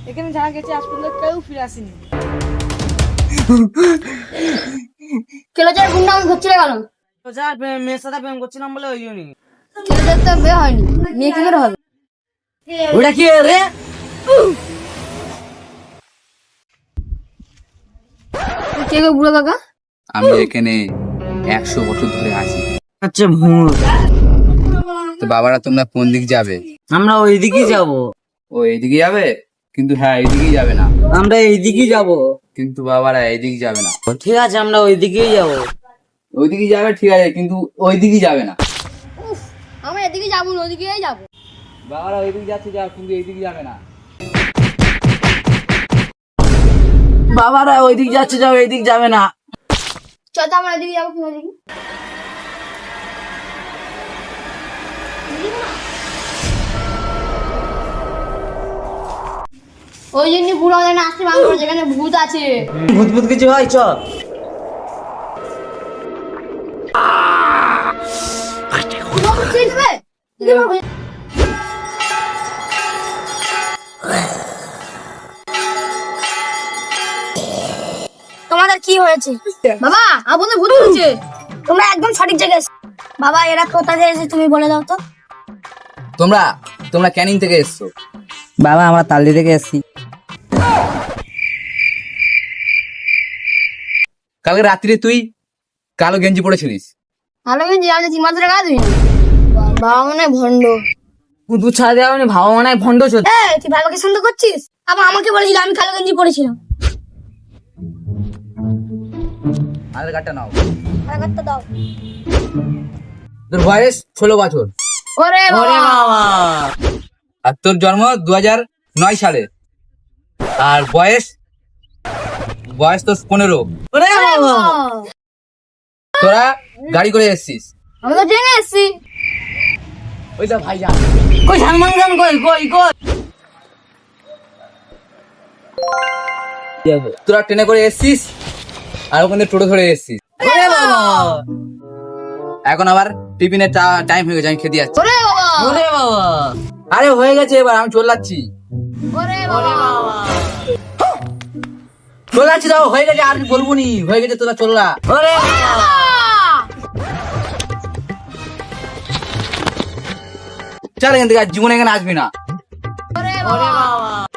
এখানে যারা গেছে আজ পর্যন্ত কেউ ফিরে আসেনি। ছেলেদের গুন্ডা আমি ধরছিল কেন? তো যা মেয়ের সাথে প্রেম করছিলাম বলে ওই জন্যই। ছেলেদের তো বিয়ে হয়নি, মেয়ে কি করে হবে? ওটা কি রে? কে গো বুড়ো কাকা? আমি এখানে 100 বছর ধরে আছি। আচ্ছা ভুল। তো বাবারা তোমরা কোন দিক যাবে? আমরা ওই দিকেই যাব। ও এইদিকে যাবে? কিন্তু হ্যাঁ এইদিকেই যাবে না। আমরা এই দিকেই যাব। কিন্তু বাবারা এইদিকে যাবে না। ঠিক আছে আমরা ওই দিকেই যাব। ওইদিকে যাবে ঠিক আছে, কিন্তু ওইদিকেই যাবে না। আমরা এদিকে যাবো না, ওদিকেই যাবো। বাবারা ওইদিকে যাচ্ছে যাও, কিন্তু এইদিকে যাবে না। বাবারা ওই দিক যাচ্ছে যাও, এই দিক যাবে না। চল তো আমরা এদিকে যাবো, কোন দিকে? ওই জন্য বুড়ো আমাদের নাচতে ভাঙ করে, যেখানে ভূত আছে। ভূত ভূত কিছু হয় চ। তোমাদের কি হয়েছে বাবা? আপনাদের ভূত হয়েছে। তোমরা একদম সঠিক জায়গায় এসেছো। বাবা এরা কোথা থেকে এসেছে তুমি বলে দাও তো। তোমরা ক্যানিং থেকে এসছো। বাবা আমরা তালদি থেকে এসেছি। কালকে রাত্রিরে তুই কালো গেঞ্জি পরেছিলিস। ভালো কিন্তু আমি 3 মাস ধরে গা ধুই। বাবা মনে হয় ভণ্ড। দুধ ছাড়া দেওয়া মানে ভাবা মনে হয় ভণ্ড চোদ। তুই বাবাকে সন্দেহ করছিস? আবার আমাকে বলেছিল আমি কালো গেঞ্জি পরেছিলাম। আধার কার্ডটা নাও। কারাগারটা দাও। তোর বয়স 16 বছর ওরে ওরে বাবা। বাবা। আর তোর জন্ম 2009 সালে। আর বয়স তোর 15। ওরে বাবা। তোরা গাড়ি করে এসছিস। আমি তো ট্রেনে এসেছি। ওইটা ভাইজান। কই সালমান খান কই কই কই? তোরা ট্রেনে করে এসছিস আর ওখানে টোটো ধরে এসছিস। ওরে বাবা। এখন আবার টিফিনের টাইম হয়ে গেছে, আমি খেতে যাচ্ছি। ওরে বাবা। ওরে বাবা। আরে হয়ে গেছে, এবার আমি চলে যাচ্ছি। ওরে ওরে বাবা। বাবা। চলে যাচ্ছি, দাও হয়ে গেছে, আর বলবো নি, হয়ে গেছে, তোরা চল না। ওরে বাবা। চল এখান থেকে, আর জীবনে এখানে আসবি না। ওরে ওরে বাবা। বাবা।